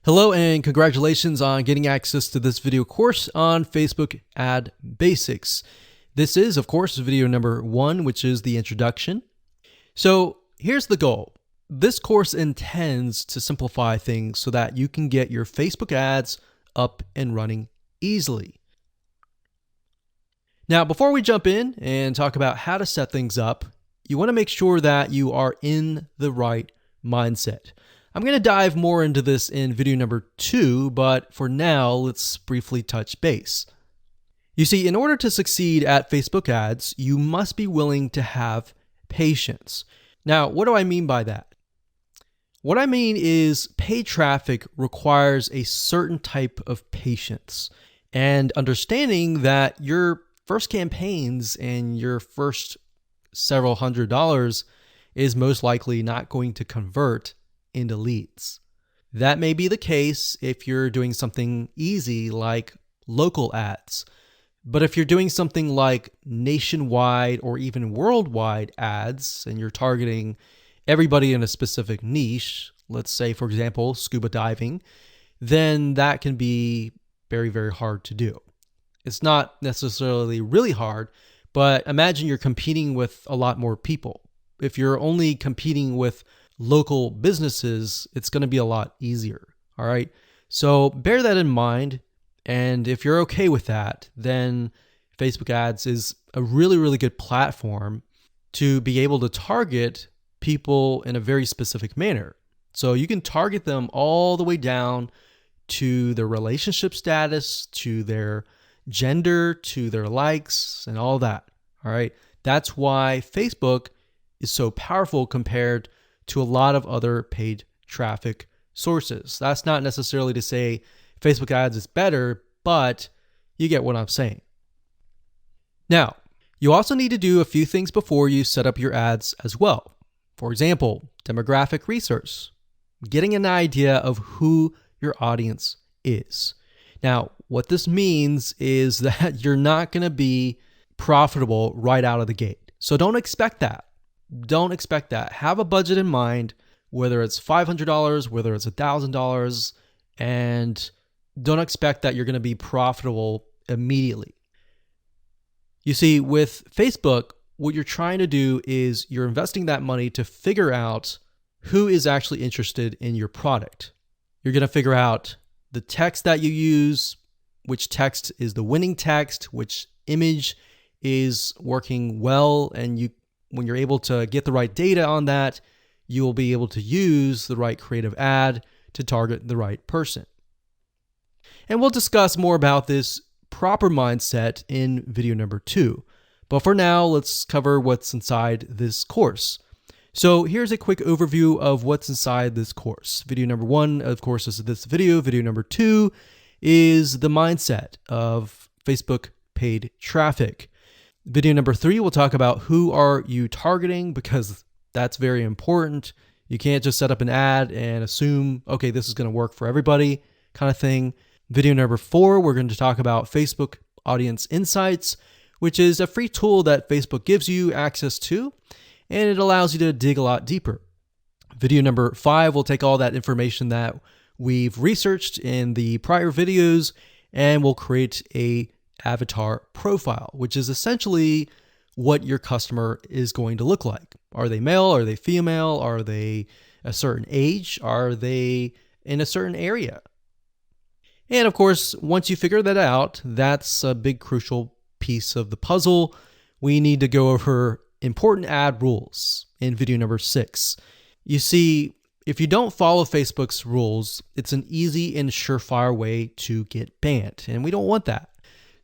Hello and congratulations on getting access to this video course on Facebook Ad Basics. This is, of course, video number 1, which is the introduction. So here's the goal. This course intends to simplify things so that you can get your Facebook ads up and running easily. Now, before we jump in and talk about how to set things up, you want to make sure that you are in the right mindset. I'm going to dive more into this in video number 2, but for now, let's briefly touch base. You see, in order to succeed at Facebook ads, you must be willing to have patience. Now, what do I mean by that? What I mean is paid traffic requires a certain type of patience and understanding that your first campaigns and your first several $100s is most likely not going to convert into leads. That may be the case if you're doing something easy like local ads. But if you're doing something like nationwide or even worldwide ads and you're targeting everybody in a specific niche, let's say, for example, scuba diving, then that can be very, very hard to do. It's not necessarily really hard, but imagine you're competing with a lot more people. If you're only competing with local businesses, it's going to be a lot easier. All right. So bear that in mind. And if you're okay with that, then Facebook ads is a really, really good platform to be able to target people in a very specific manner. So you can target them all the way down to their relationship status, to their gender, to their likes, and all that. All right. That's why Facebook is so powerful compared to a lot of other paid traffic sources. That's not necessarily to say Facebook ads is better, but you get what I'm saying. Now, you also need to do a few things before you set up your ads as well. For example, demographic research, getting an idea of who your audience is. Now, what this means is that you're not going to be profitable right out of the gate. So don't expect that. Don't expect that. Have a budget in mind, whether it's $500, whether it's $1,000, and don't expect that you're going to be profitable immediately. You see, with Facebook, what you're trying to do is you're investing that money to figure out who is actually interested in your product. You're going to figure out the text that you use, which text is the winning text, which image is working well, and when you're able to get the right data on that, you will be able to use the right creative ad to target the right person. And we'll discuss more about this proper mindset in video number 2. But for now, let's cover what's inside this course. So here's a quick overview of what's inside this course. Video number 1, of course, is this video. Video number 2 is the mindset of Facebook paid traffic. Video number 3, we'll talk about who are you targeting, because that's very important. You can't just set up an ad and assume, okay, this is going to work for everybody kind of thing. Video number 4, we're going to talk about Facebook Audience Insights, which is a free tool that Facebook gives you access to, and it allows you to dig a lot deeper. Video number 5, we'll take all that information that we've researched in the prior videos, and we'll create a avatar profile, which is essentially what your customer is going to look like. Are they male? Are they female? Are they a certain age? Are they in a certain area? And of course, once you figure that out, that's a big crucial piece of the puzzle. We need to go over important ad rules in video number 6. You see, if you don't follow Facebook's rules, it's an easy and surefire way to get banned, and we don't want that.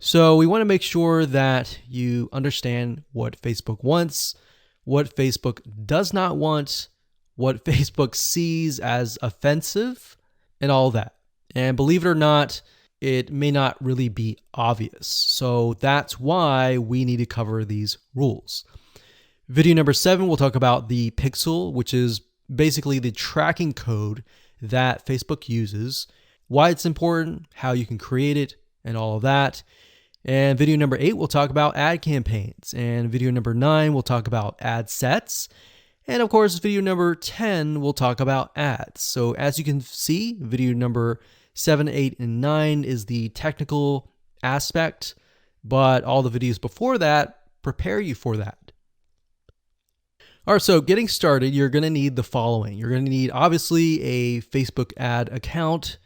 So we want to make sure that you understand what Facebook wants, what Facebook does not want, what Facebook sees as offensive, and all that. And believe it or not, it may not really be obvious. So that's why we need to cover these rules. Video number 7, we'll talk about the pixel, which is basically the tracking code that Facebook uses, why it's important, how you can create it, and all of that. And video number 8, we'll talk about ad campaigns. And video number 9, we'll talk about ad sets, And of course, video number 10 will talk about ads. So as you can see, video number 7, 8, and 9 is the technical aspect, but all the videos before that prepare you for that. All right, so getting started, you're going to need the following. You're going to need, obviously, a Facebook ad account.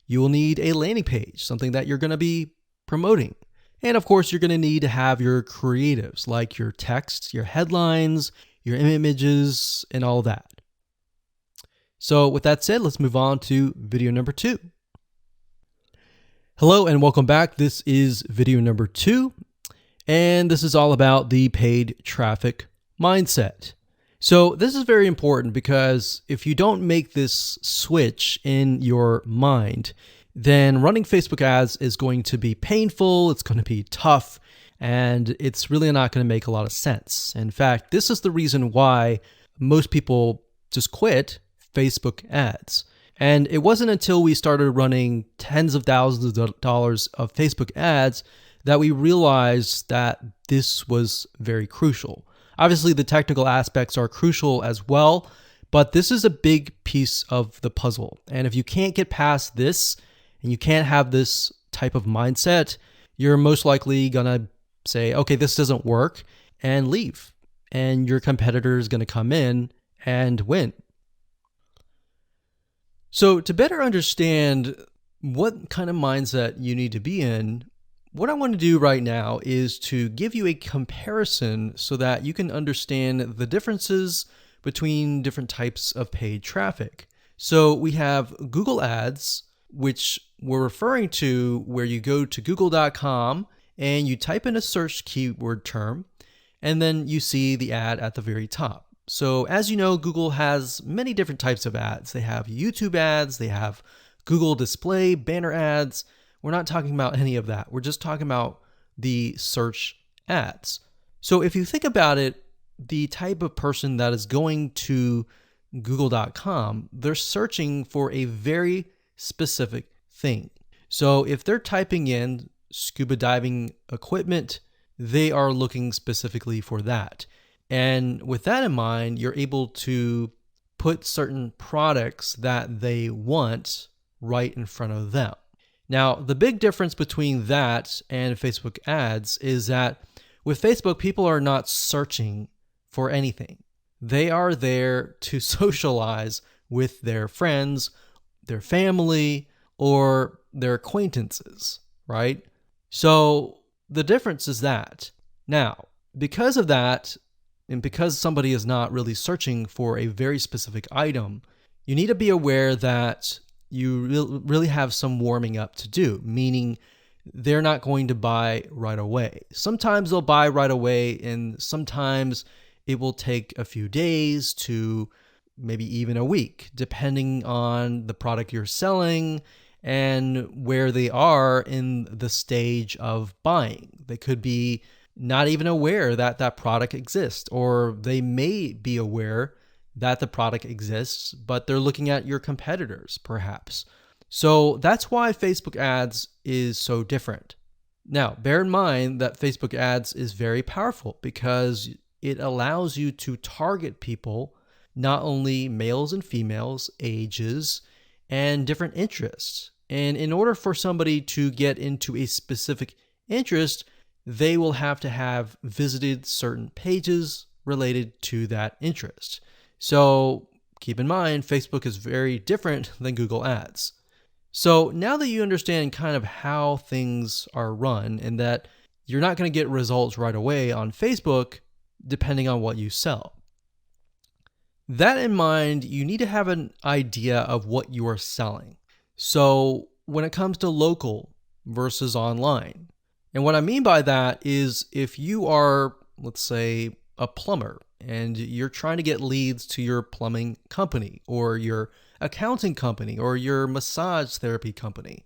You will need a landing page, something that you're going to be promoting. And of course, you're going to need to have your creatives, like your text, your headlines, your images, and all that. So with that said, let's move on to video number 2. Hello and welcome back. This is video number 2, and this is all about the paid traffic mindset. So this is very important because if you don't make this switch in your mind, then running Facebook ads is going to be painful, it's going to be tough, and it's really not going to make a lot of sense. In fact, this is the reason why most people just quit Facebook ads. And it wasn't until we started running tens of thousands of dollars of Facebook ads that we realized that this was very crucial. Obviously, the technical aspects are crucial as well, but this is a big piece of the puzzle. And if you can't get past this and you can't have this type of mindset, you're most likely going to say, okay, this doesn't work, and leave. And your competitor is going to come in and win. So to better understand what kind of mindset you need to be in, what I want to do right now is to give you a comparison so that you can understand the differences between different types of paid traffic. So we have Google Ads, which we're referring to where you go to google.com and you type in a search keyword term, and then you see the ad at the very top. So as you know, Google has many different types of ads. They have YouTube ads, they have Google display, banner ads. We're not talking about any of that. We're just talking about the search ads. So if you think about it, the type of person that is going to google.com, they're searching for a very specific thing. So if they're typing in scuba diving equipment, they are looking specifically for that. And with that in mind, you're able to put certain products that they want right in front of them. Now, the big difference between that and Facebook ads is that with Facebook, people are not searching for anything. They are there to socialize with their friends, their family, or their acquaintances, right? So the difference is that. Now, because of that, and because somebody is not really searching for a very specific item, you need to be aware that you really have some warming up to do, meaning they're not going to buy right away. Sometimes they'll buy right away, and sometimes it will take a few days to maybe even a week, depending on the product you're selling and where they are in the stage of buying. They could be not even aware that that product exists, or they may be aware that the product exists, but they're looking at your competitors, perhaps. So that's why Facebook ads is so different. Now, bear in mind that Facebook ads is very powerful because it allows you to target people, not only males and females, ages, and different interests. And in order for somebody to get into a specific interest, they will have to have visited certain pages related to that interest. So keep in mind, Facebook is very different than Google Ads. So now that you understand kind of how things are run and that you're not going to get results right away on Facebook, depending on what you sell. That in mind, you need to have an idea of what you are selling. So when it comes to local versus online, and what I mean by that is if you are, let's say, a plumber and you're trying to get leads to your plumbing company or your accounting company or your massage therapy company.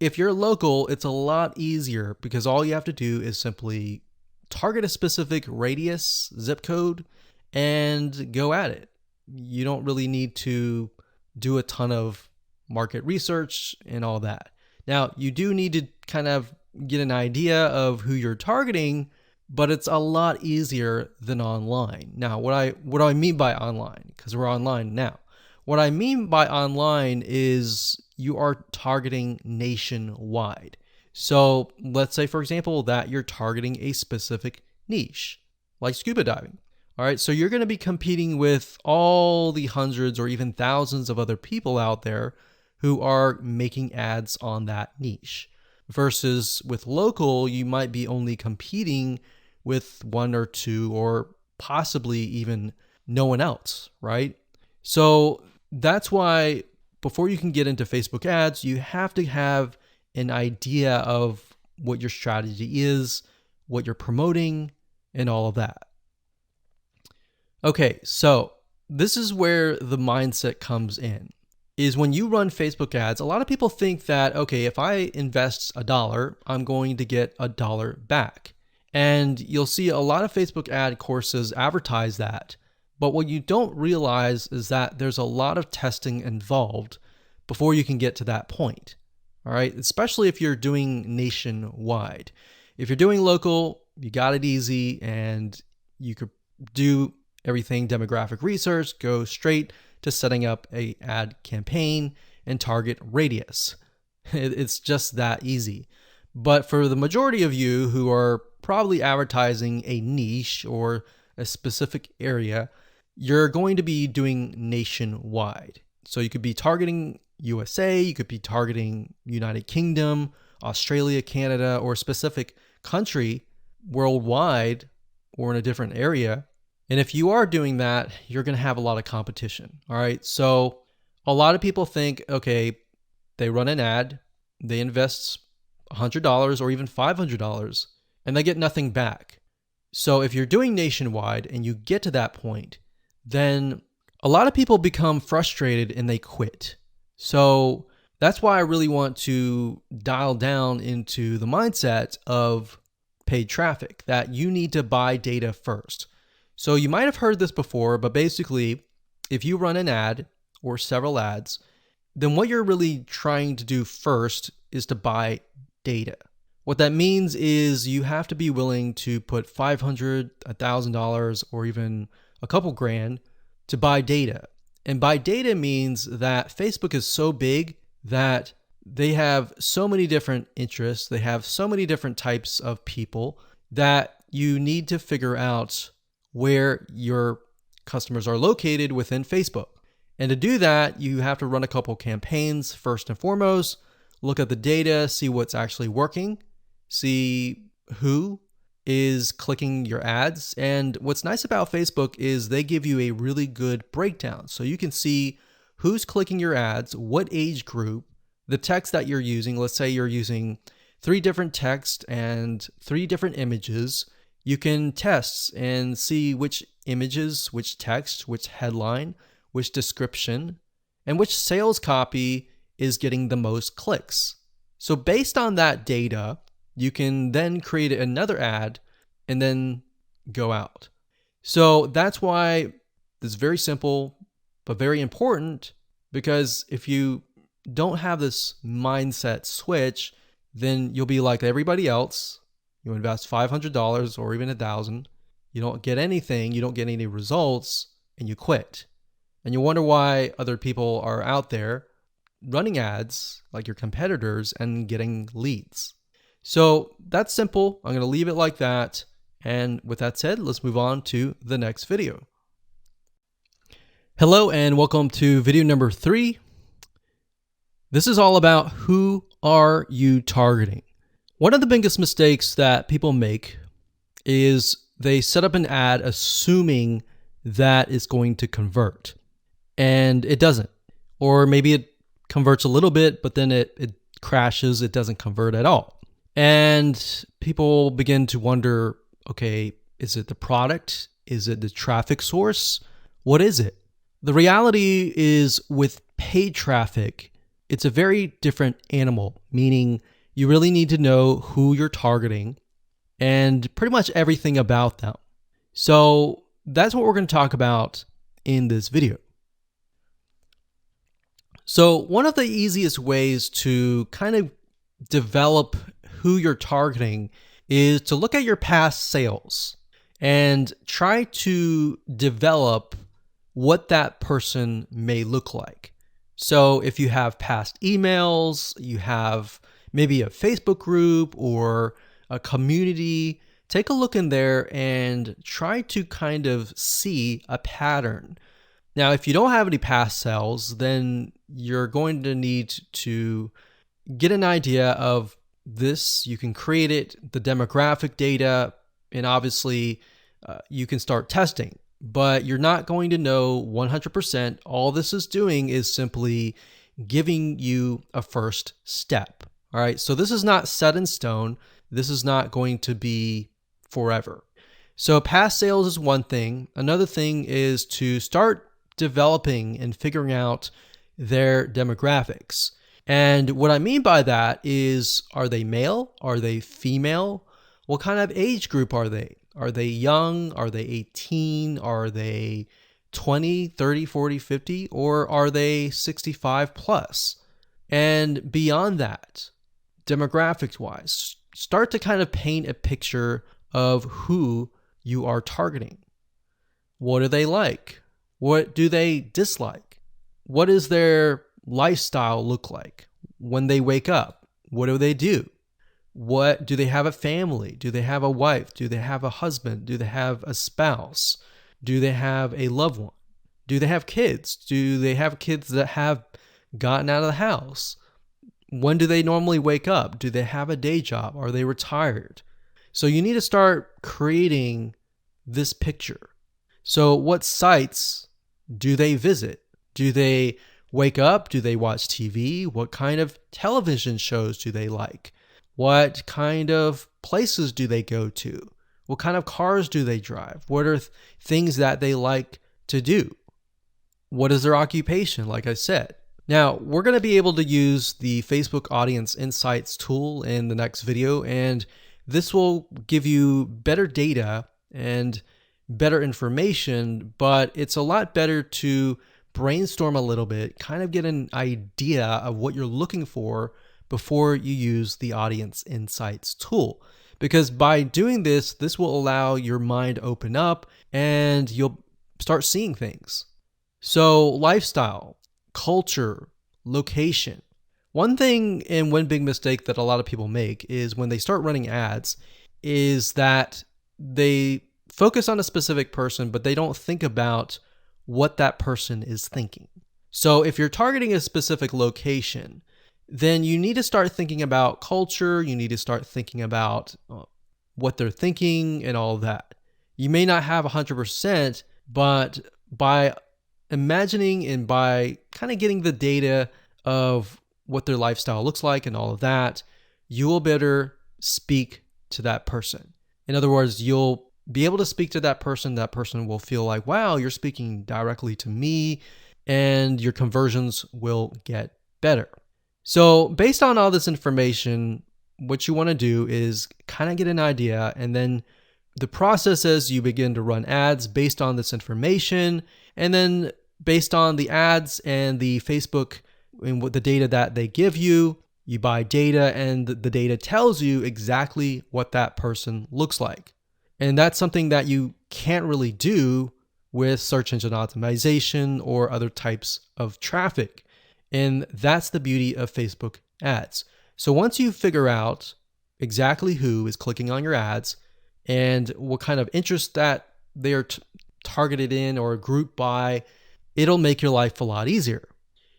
If you're local, it's a lot easier because all you have to do is simply target a specific radius, zip code, and go at it. You don't really need to do a ton of market research and all that. Now, you do need to kind of get an idea of who you're targeting, but it's a lot easier than online. Now, what do I mean by online? Because we're online now. What I mean by online is you are targeting nationwide. So let's say, for example, that you're targeting a specific niche, like scuba diving. All right, so you're going to be competing with all the hundreds or even thousands of other people out there who are making ads on that niche. Versus with local, you might be only competing with one or two or possibly even no one else, right? So that's why before you can get into Facebook ads, you have to have an idea of what your strategy is, what you're promoting, and all of that. Okay, so this is where the mindset comes in. Is when you run Facebook ads, a lot of people think that, okay, if I invest $1, I'm going to get $1 back. And you'll see a lot of Facebook ad courses advertise that. But what you don't realize is that there's a lot of testing involved before you can get to that point. All right, especially if you're doing nationwide. If you're doing local, you got it easy and you could do everything demographic research, go straight to setting up a ad campaign and target radius. It's just that easy. But for the majority of you who are probably advertising a niche or a specific area, you're going to be doing nationwide. So you could be targeting USA, you could be targeting United Kingdom, Australia, Canada, or a specific country worldwide or in a different area. And if you are doing that, you're going to have a lot of competition. All right. So a lot of people think, okay, they run an ad, they invest $100 or even $500, and they get nothing back. So if you're doing nationwide and you get to that point, then a lot of people become frustrated and they quit. So that's why I really want to dial down into the mindset of paid traffic, that you need to buy data first. So you might have heard this before, but basically, if you run an ad or several ads, then what you're really trying to do first is to buy data. What that means is you have to be willing to put $500, $1,000, or even a couple grand to buy data. And buy data means that Facebook is so big that they have so many different interests, they have so many different types of people that you need to figure out where your customers are located within Facebook. And to do that, you have to run a couple campaigns first and foremost, look at the data, see what's actually working, see who is clicking your ads. And what's nice about Facebook is they give you a really good breakdown. So you can see who's clicking your ads, what age group, the text that you're using. Let's say you're using 3 different texts and 3 different images. You can test and see which images, which text, which headline, which description, and which sales copy is getting the most clicks. So based on that data, you can then create another ad and then go out. So that's why it's very simple, but very important, because if you don't have this mindset switch, then you'll be like everybody else. You invest $500 or even $1,000. You don't get anything. You don't get any results and you quit. And you wonder why other people are out there running ads like your competitors and getting leads. So that's simple. I'm going to leave it like that. And with that said, let's move on to the next video. Hello and welcome to video number 3. This is all about who are you targeting. One of the biggest mistakes that people make is they set up an ad assuming that it's going to convert, and it doesn't. Or maybe it converts a little bit, but then it crashes, it doesn't convert at all. And people begin to wonder, okay, is it the product? Is it the traffic source? What is it? The reality is with paid traffic, it's a very different animal, meaning you really need to know who you're targeting and pretty much everything about them. So that's what we're going to talk about in this video. So one of the easiest ways to kind of develop who you're targeting is to look at your past sales and try to develop what that person may look like. So if you have past emails, you have maybe a Facebook group or a community, take a look in there and try to kind of see a pattern. Now, if you don't have any past sales, then you're going to need to get an idea of this. You can create it, the demographic data, and obviously you can start testing, but you're not going to know 100%. All this is doing is simply giving you a first step. All right. So this is not set in stone. This is not going to be forever. So past sales is one thing. Another thing is to start developing and figuring out their demographics. And what I mean by that is, are they male? Are they female? What kind of age group are they? Are they young? Are they 18? Are they 20, 30, 40, 50? Or are they 65 plus? And beyond that, demographics wise, start to kind of paint a picture of who you are targeting. What are they like? What do they dislike? What does their lifestyle look like? When they wake up, what do they do? What do they have a family? Do they have a wife? Do they have a husband? Do they have a spouse? Do they have a loved one? Do they have kids? Do they have kids that have gotten out of the house? When do they normally wake up? Do they have a day job? Are they retired? So you need to start creating this picture. So what sites do they visit? Do they wake up? Do they watch TV? What kind of television shows do they like? What kind of places do they go to? What kind of cars do they drive? What are things that they like to do? What is their occupation, like I said? Now, we're going to be able to use the Facebook Audience Insights tool in the next video, and this will give you better data and better information, but it's a lot better to brainstorm a little bit, kind of get an idea of what you're looking for before you use the Audience Insights tool. Because by doing this, this will allow your mind to open up and you'll start seeing things. So lifestyle, culture, location. One thing and one big mistake that a lot of people make is when they start running ads is that they focus on a specific person, but they don't think about what that person is thinking. So if you're targeting a specific location, then you need to start thinking about culture. You need to start thinking about what they're thinking and all of that. You may not have 100%, but by imagining and by kind of getting the data of what their lifestyle looks like and all of that, you will better speak to that person. In other words, you'll be able to speak to that person. That person will feel like, wow, you're speaking directly to me, and your conversions will get better. So based on all this information, what you want to do is kind of get an idea, and then the process is you begin to run ads based on this information, and then based on the ads and the Facebook and what the data that they give you, you buy data, and the data tells you exactly what that person looks like. And that's something that you can't really do with search engine optimization or other types of traffic. And that's the beauty of Facebook ads. So once you figure out exactly who is clicking on your ads and what kind of interest that they are targeted in or grouped by, it'll make your life a lot easier.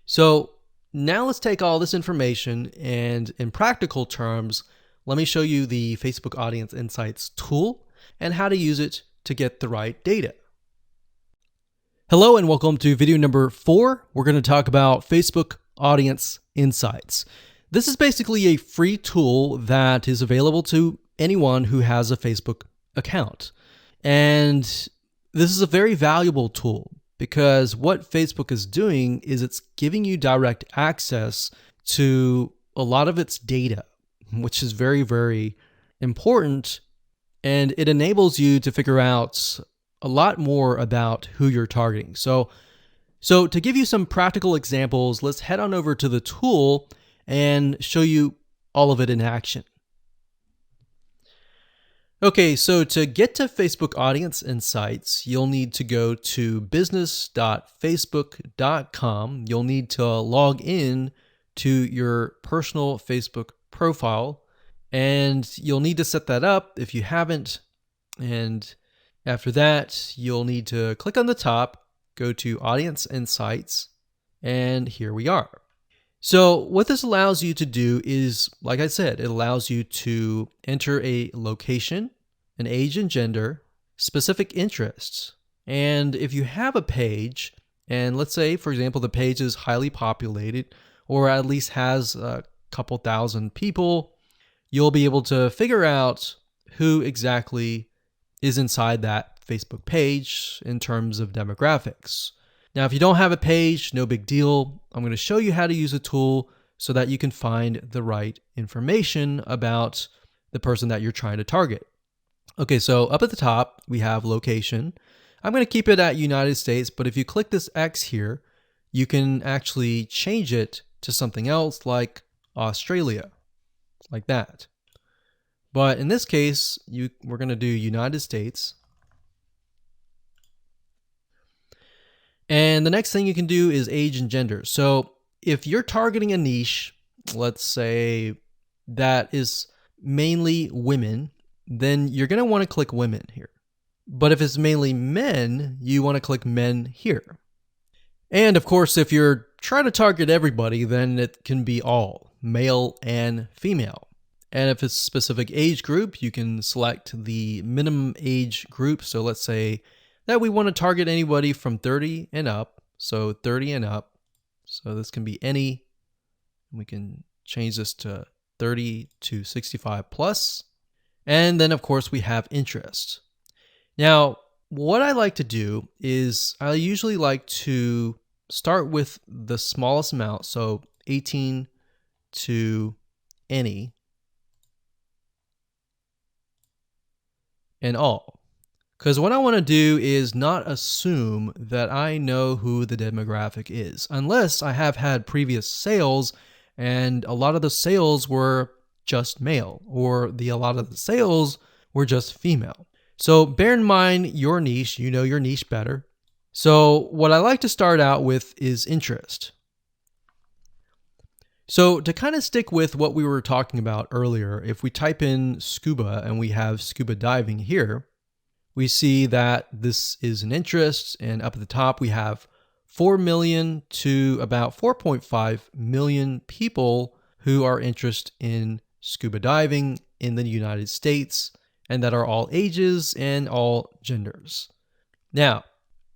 So now let's take all this information and in practical terms, let me show you the Facebook Audience Insights tool and how to use it to get the right data. Hello and welcome to video number 4. We're going to talk about Facebook Audience Insights. This is basically a free tool that is available to anyone who has a Facebook account. And this is a very valuable tool because what Facebook is doing is it's giving you direct access to a lot of its data, which is very, very important. And it enables you to figure out a lot more about who you're targeting. So to give you some practical examples, let's head on over to the tool and show you all of it in action. Okay, so to get to Facebook Audience Insights, you'll need to go to business.facebook.com. You'll need to log in to your personal Facebook profile, and you'll need to set that up if you haven't. And after that, you'll need to click on the top, go to Audience Insights, and here we are. So what this allows you to do is, like I said, it allows you to enter a location, an age and gender, specific interests. And if you have a page, and let's say, for example, the page is highly populated or at least has a couple thousand people, you'll be able to figure out who exactly is inside that Facebook page in terms of demographics. Now, if you don't have a page, no big deal. I'm going to show you how to use a tool so that you can find the right information about the person that you're trying to target. Okay, so up at the top, we have location. I'm going to keep it at United States, but if you click this X here, you can actually change it to something else like Australia, like that. But in this case, we're going to do United States. And the next thing you can do is age and gender. So if you're targeting a niche, let's say that is mainly women, then you're going to want to click women here. But if it's mainly men, you want to click men here. And of course, if you're trying to target everybody, then it can be all, male and female. And if it's a specific age group, you can select the minimum age group. So let's say that we want to target anybody from 30 and up. So 30 and up. So this can be any. We can change this to 30 to 65 plus. And then, of course, we have interest. Now, what I like to do is I usually like to start with the smallest amount. So 18 to any and all. Because what I want to do is not assume that I know who the demographic is, unless I have had previous sales and a lot of the sales were just male, or a lot of the sales were just female. So bear in mind your niche, you know your niche better. So what I like to start out with is interest. So to kind of stick with what we were talking about earlier, if we type in scuba and we have scuba diving here, we see that this is an interest, and up at the top we have 4 million to about 4.5 million people who are interested in scuba diving in the United States, and that are all ages and all genders. Now,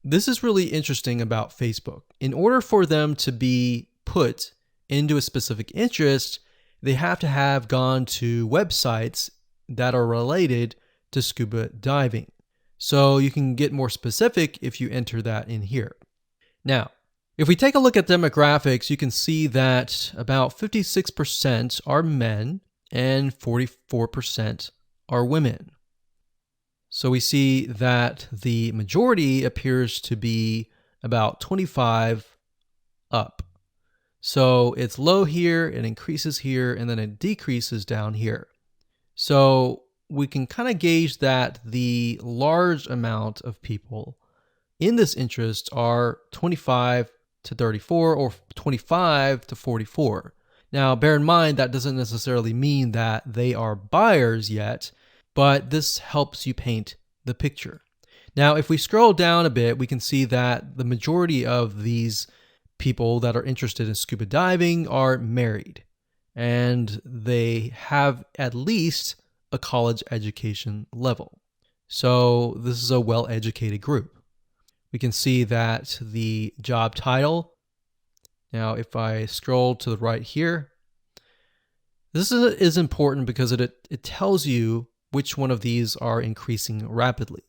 this is really interesting about Facebook. In order for them to be put into a specific interest, they have to have gone to websites that are related to scuba diving. So you can get more specific if you enter that in here. Now, if we take a look at demographics, you can see that about 56% are men and 44% are women. So we see that the majority appears to be about 25 up. So it's low here, it increases here, and then it decreases down here. So we can kind of gauge that the large amount of people in this interest are 25 to 34 or 25 to 44. Now, bear in mind, that doesn't necessarily mean that they are buyers yet, but this helps you paint the picture. Now, if we scroll down a bit, we can see that the majority of these people that are interested in scuba diving are married, and they have at least a college education level. So this is a well-educated group. We can see that the job title, now if I scroll to the right here, this is important because it tells you which one of these are increasing rapidly.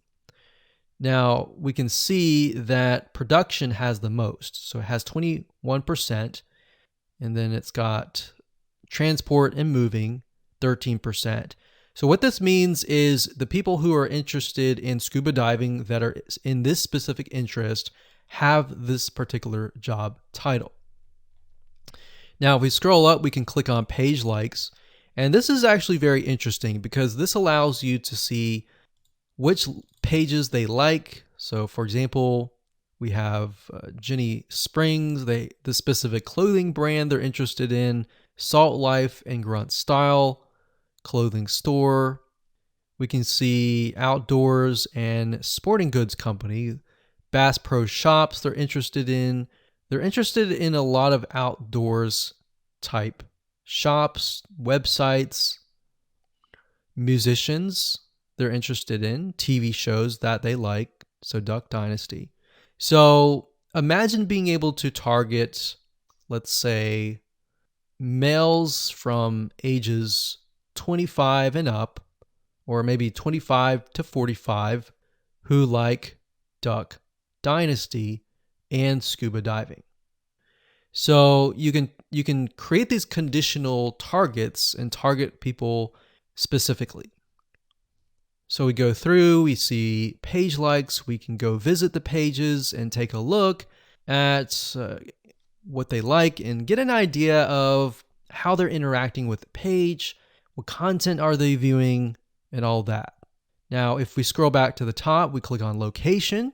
Now we can see that production has the most. So it has 21%, and then it's got transport and moving 13%. So what this means is the people who are interested in scuba diving that are in this specific interest have this particular job title. Now, if we scroll up, we can click on page likes, And this is actually very interesting because this allows you to see which pages they like. So for example, we have Jenny Springs, the specific clothing brand they're interested in, Salt Life and Grunt Style, clothing store. We can see outdoors and sporting goods company, Bass Pro Shops they're interested in. They're interested in a lot of outdoors type shops, websites, musicians they're interested in, TV shows that they like, so Duck Dynasty. So imagine being able to target, let's say, males from ages 25 and up, or maybe 25 to 45, who like Duck Dynasty and scuba diving. So you can create these conditional targets and target people specifically. So we go through, we see page likes, we can go visit the pages and take a look at what they like and get an idea of how they're interacting with the page, what content are they viewing, and all that. Now, if we scroll back to the top, we click on location.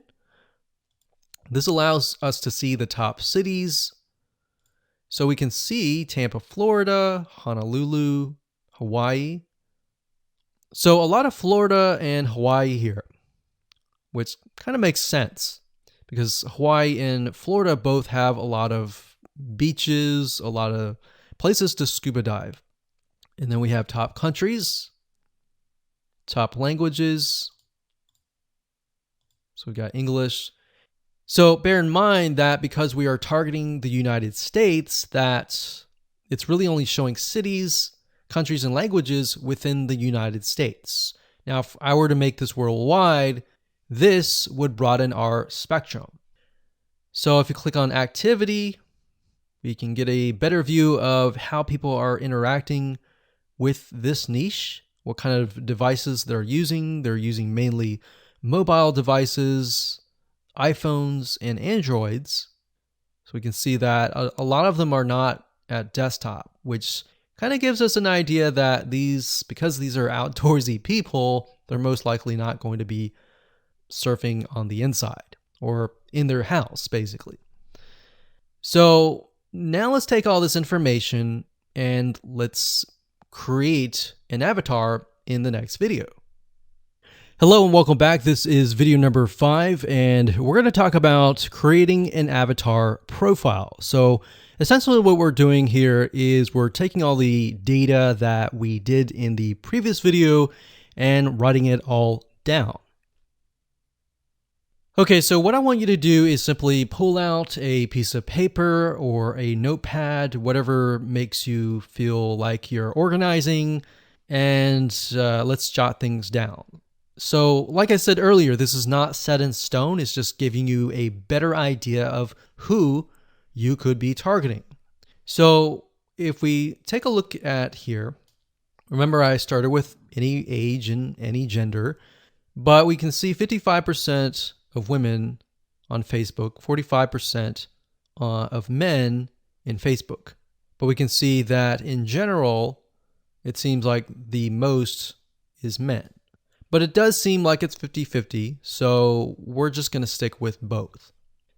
This allows us to see the top cities. So we can see Tampa, Florida, Honolulu, Hawaii. So a lot of Florida and Hawaii here, which kind of makes sense because Hawaii and Florida both have a lot of beaches, a lot of places to scuba dive. And then we have top countries, top languages. So we got English. So bear in mind that because we are targeting the United States, that it's really only showing cities, countries, and languages within the United States. Now, if I were to make this worldwide, this would broaden our spectrum. So if you click on activity, we can get a better view of how people are interacting with this niche, what kind of devices they're using. They're using mainly mobile devices, iPhones, and Androids. So we can see that a lot of them are not at desktop, which kind of gives us an idea that because these are outdoorsy people, they're most likely not going to be surfing on the inside or in their house, basically. So now let's take all this information and let's create an avatar in the next video. Hello and welcome back. This is video number 5, and we're going to talk about creating an avatar profile. So essentially what we're doing here is we're taking all the data that we did in the previous video and writing it all down. Okay, so what I want you to do is simply pull out a piece of paper or a notepad, whatever makes you feel like you're organizing, and let's jot things down. So like I said earlier, this is not set in stone. It's just giving you a better idea of who you could be targeting. So if we take a look at here, remember I started with any age and any gender, but we can see 55% of women on Facebook, 45% of men in Facebook. But we can see that in general, it seems like the most is men. But it does seem like it's 50-50, so we're just going to stick with both.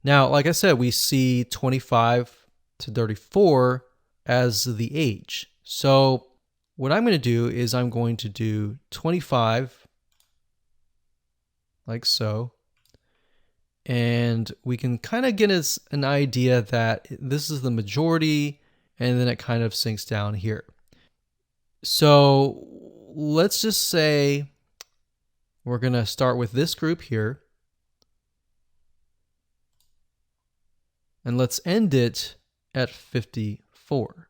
Now, like I said, we see 25 to 34 as the age. So what I'm going to do is I'm going to do 25, like so. And we can kind of get us an idea that this is the majority, and then it kind of sinks down here. So let's just say we're going to start with this group here. And let's end it at 54.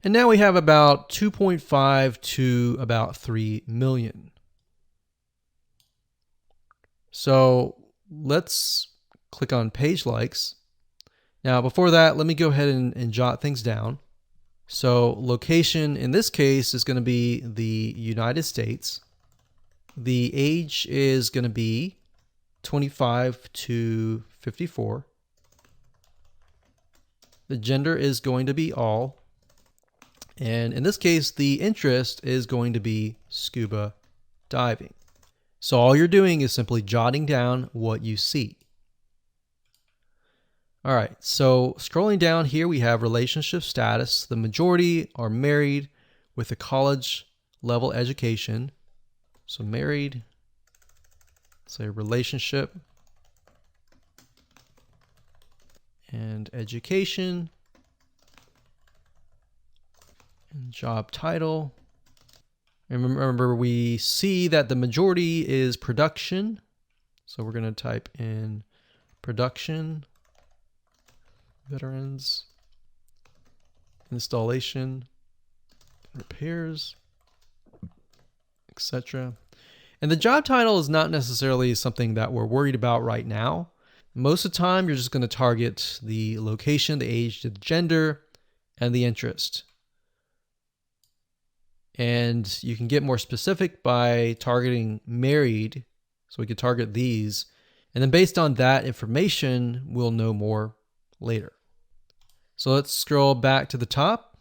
And now we have about 2.5 to about 3 million. So let's click on page likes. Now before that, let me go ahead and jot things down. So location in this case is going to be the United States. The age is going to be 25 to 54. The gender is going to be all. And in this case, the interest is going to be scuba diving. So all you're doing is simply jotting down what you see. All right, so scrolling down here, we have relationship status. The majority are married with a college level education. So married, say relationship, and education, and job title. And remember, we see that the majority is production. So we're going to type in production, veterans, installation, repairs, etc. And the job title is not necessarily something that we're worried about right now. Most of the time, you're just going to target the location, the age, the gender, and the interest. And you can get more specific by targeting married. So we could target these. And then based on that information, we'll know more later. So let's scroll back to the top.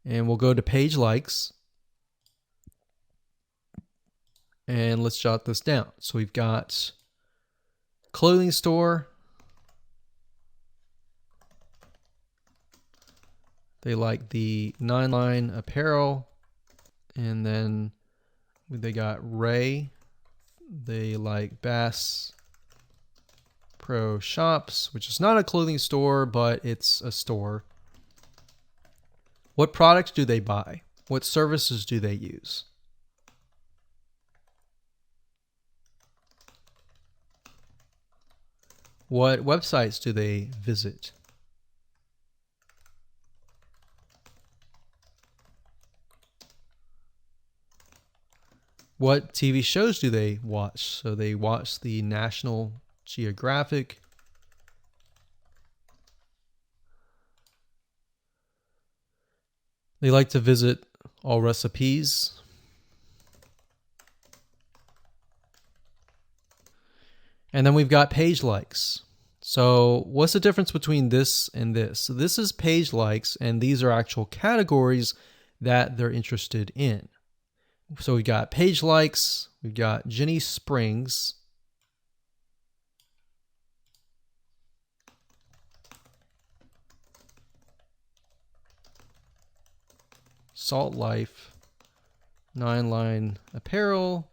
And we'll go to page likes. And let's jot this down. So we've got clothing store. They like the 9-line apparel. And then they got Ray. They like Bass Pro Shops, which is not a clothing store, but it's a store. What products do they buy? What services do they use? What websites do they visit? What TV shows do they watch? So they watch the National Geographic. They like to visit All Recipes. And then we've got page likes. So what's the difference between this and this? So this is page likes, and these are actual categories that they're interested in. So we've got page likes, we've got Jenny Springs, Salt Life, 9-line apparel.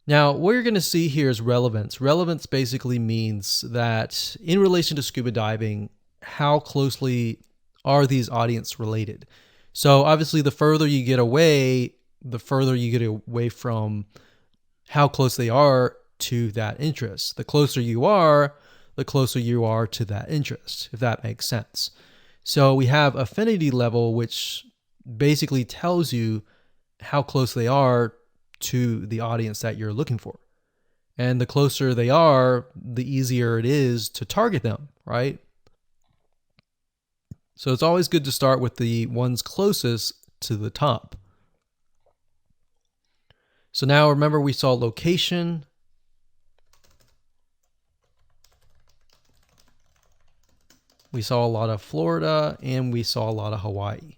Now, what you're going to see here is relevance. Relevance basically means that in relation to scuba diving, how closely are these audience related? So obviously, the further you get away, the further you get away from how close they are to that interest. The closer you are, the closer you are to that interest, if that makes sense. So we have affinity level, which basically tells you how close they are to the audience that you're looking for. And the closer they are, the easier it is to target them, right? So it's always good to start with the ones closest to the top. So now remember, we saw location. We saw a lot of Florida, and we saw a lot of Hawaii.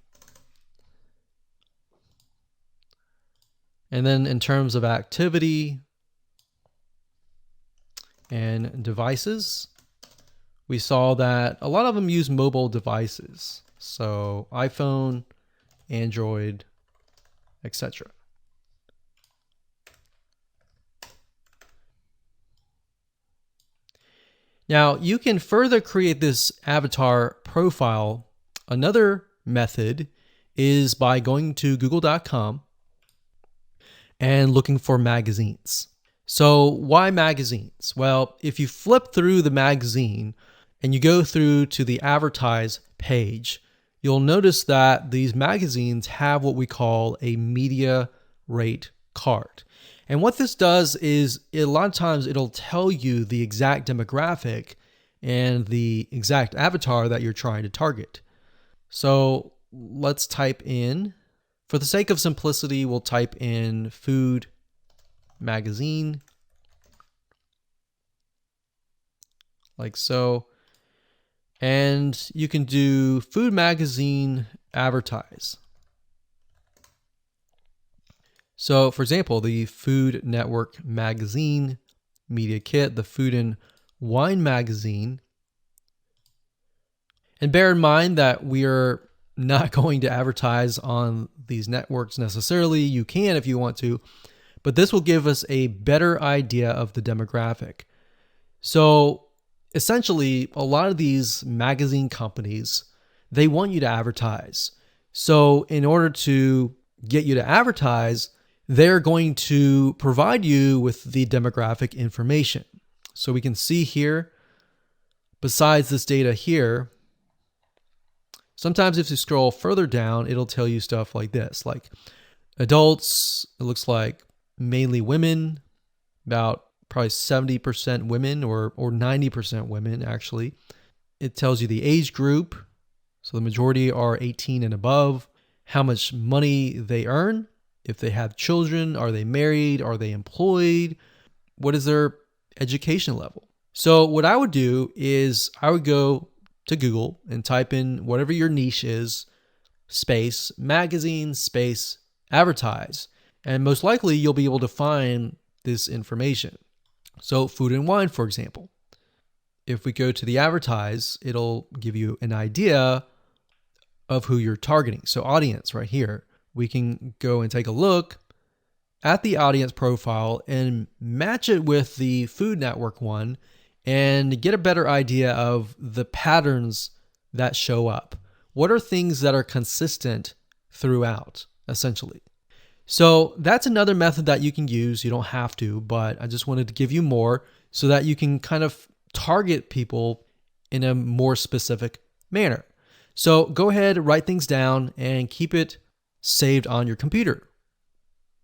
And then in terms of activity and devices, we saw that a lot of them use mobile devices. So iPhone, Android, etc. Now, you can further create this avatar profile. Another method is by going to google.com and looking for magazines. So why magazines? Well, if you flip through the magazine and you go through to the advertise page, you'll notice that these magazines have what we call a media rate card. And what this does is a lot of times it'll tell you the exact demographic and the exact avatar that you're trying to target. So let's type in, For the sake of simplicity, we'll type in food magazine, like so. And you can do food magazine advertise. So for example, the Food Network magazine media kit, the Food and Wine magazine. And bear in mind that we are not going to advertise on these networks necessarily. You can if you want to, but this will give us a better idea of the demographic. So essentially, a lot of these magazine companies, they want you to advertise. So in order to get you to advertise, they're going to provide you with the demographic information. So we can see here, besides this data here, sometimes if you scroll further down, it'll tell you stuff like this, like adults, it looks like mainly women, about probably 70% women or 90% women actually. It tells you the age group. So the majority are 18 and above, how much money they earn, if they have children, are they married, are they employed, what is their education level. So what I would do is I would go to Google and type in whatever your niche is, space, magazine, space, advertise. And most likely you'll be able to find this information. So food and wine, for example. If we go to the advertise, it'll give you an idea of who you're targeting. So audience right here, we can go and take a look at the audience profile and match it with the Food Network one and get a better idea of the patterns that show up. What are things that are consistent throughout, essentially? So that's another method that you can use. You don't have to, but I just wanted to give you more so that you can kind of target people in a more specific manner. So go ahead, write things down and keep it saved on your computer.